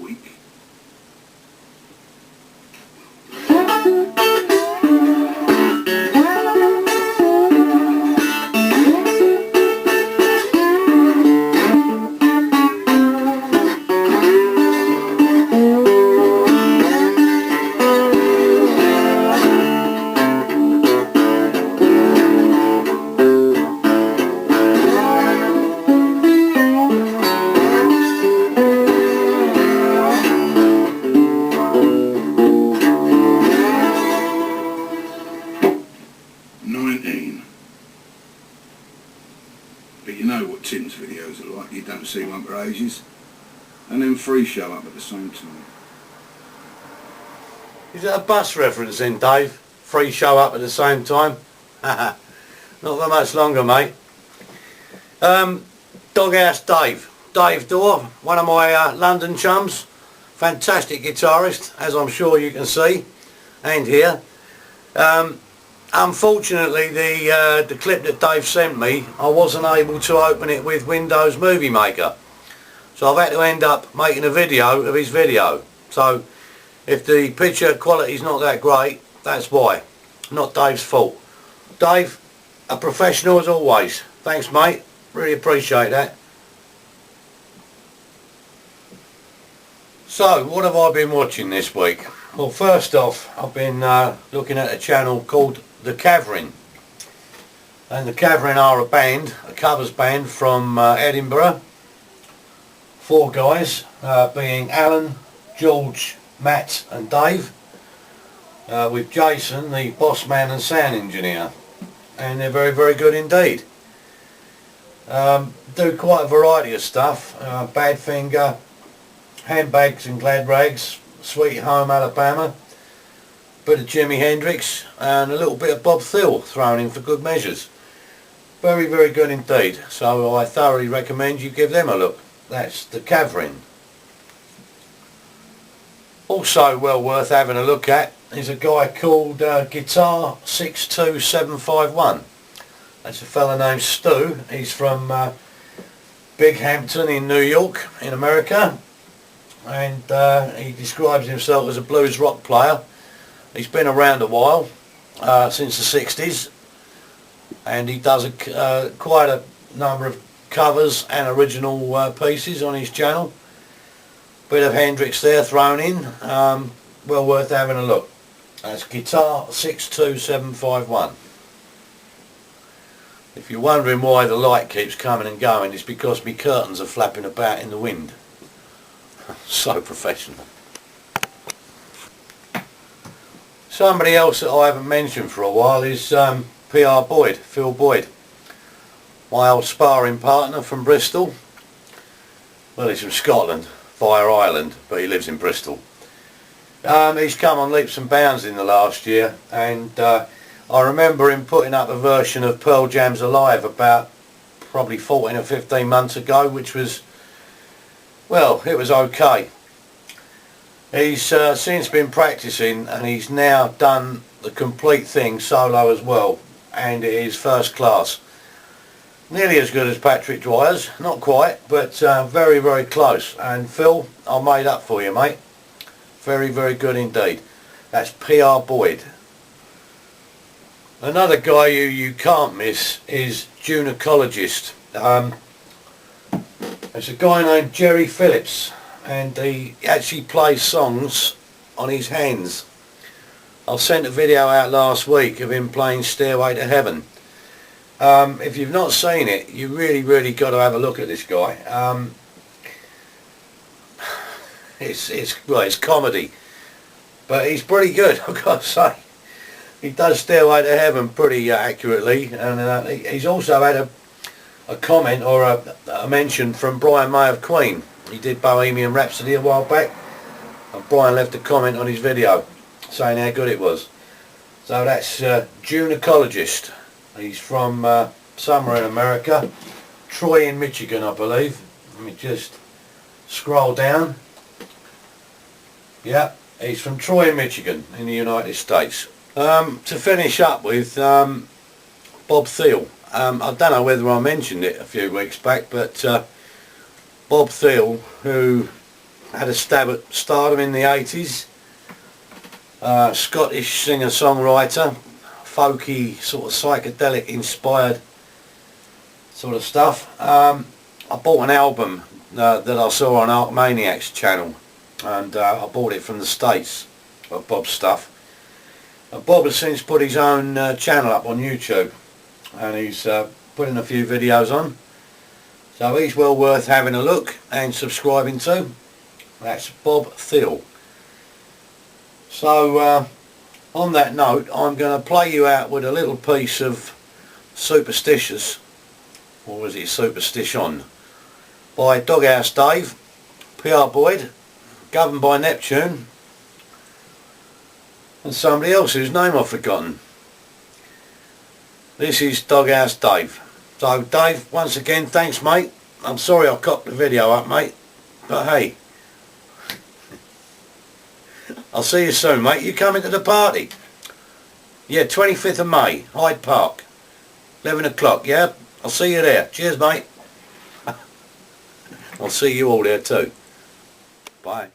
week. But you know what Tim's videos are like, you don't see one for ages. And then 3 show up at the same time. Is that a bus reference then, Dave? 3 show up at the same time? Not for much longer, mate. Doghouse Dave. Dave Dorr, one of my London chums. Fantastic guitarist, as I'm sure you can see and hear. Unfortunately, the clip that Dave sent me, I wasn't able to open it with Windows Movie Maker. So I've had to end up making a video of his video. So if the picture quality is not that great, that's why. Not Dave's fault. Dave, a professional as always. Thanks, mate. Really appreciate that. So, what have I been watching this week? Well, first off, I've been looking at a channel called The Cavern. And The Cavern are a band, a covers band from Edinburgh. 4 guys, being Alan, George, Matt and Dave. With Jason, the boss man and sound engineer. And they're very, very good indeed. Do quite a variety of stuff. Badfinger, Handbags and Glad Rags, Sweet Home Alabama, bit of Jimi Hendrix and a little bit of Bob Thill thrown in for good measures. Very, very good indeed. So I thoroughly recommend you give them a look. That's The Cavern. Also well worth having a look at is a guy called Guitar 62751. That's a fella named Stu. He's from Binghamton in New York in America, and he describes himself as a blues rock player. He's been around a while, since the 60s, and he does quite a number of covers and original pieces on his channel. Bit of Hendrix there thrown in. Well worth having a look. That's Guitar 62751. If you're wondering why the light keeps coming and going, it's because my curtains are flapping about in the wind. So professional. Somebody else that I haven't mentioned for a while is PR Boyd, Phil Boyd. My old sparring partner from Bristol. Well, he's from Scotland, via Ireland, but he lives in Bristol. He's come on leaps and bounds in the last year, and I remember him putting up a version of Pearl Jam's Alive about probably 14 or 15 months ago, which was, well, it was okay. He's since been practicing, and he's now done the complete thing solo as well, and it is first class. Nearly as good as Patrick Dwyer's, not quite, but very, very close. And Phil, I made up for you, mate. Very, very good indeed. That's PR Boyd. Another guy who you can't miss is Gynecologist. There's a guy named Jerry Phillips, and he actually plays songs on his hands. I sent a video out last week of him playing Stairway to Heaven. If you've not seen it, you really got to have a look at this guy. It's comedy, but he's pretty good, I've got to say. He does Stairway to Heaven pretty accurately, and he's also had a comment or a mention from Brian May of Queen. He did Bohemian Rhapsody a while back, and Brian left a comment on his video saying how good it was. So that's Gynecologist. He's from somewhere in America, Troy in Michigan, I believe. Let me just scroll down. Yeah, he's from Troy in Michigan in the United States. To finish up with Bob Thill. I don't know whether I mentioned it a few weeks back, but Bob Thill, who had a stab at stardom in the 80s. Scottish singer-songwriter, folky, sort of psychedelic inspired sort of stuff. I bought an album that I saw on Arcmaniac's channel, and I bought it from the States, of Bob's stuff. Bob has since put his own channel up on YouTube, and he's putting a few videos on, so he's well worth having a look and subscribing to. That's Bob Thiel. So on that note, I'm going to play you out with a little piece of Superstitious, or was it Superstition, by Doghouse Dave, PR Boyd, governed by Neptune, and somebody else whose name I've forgotten. This is Doghouse Dave. So Dave, once again, thanks mate. I'm sorry I cocked the video up, mate, but hey, I'll see you soon, mate. You coming to the party? Yeah, 25th of May, Hyde Park, 11 o'clock, yeah? I'll see you there. Cheers, mate. I'll see you all there too. Bye.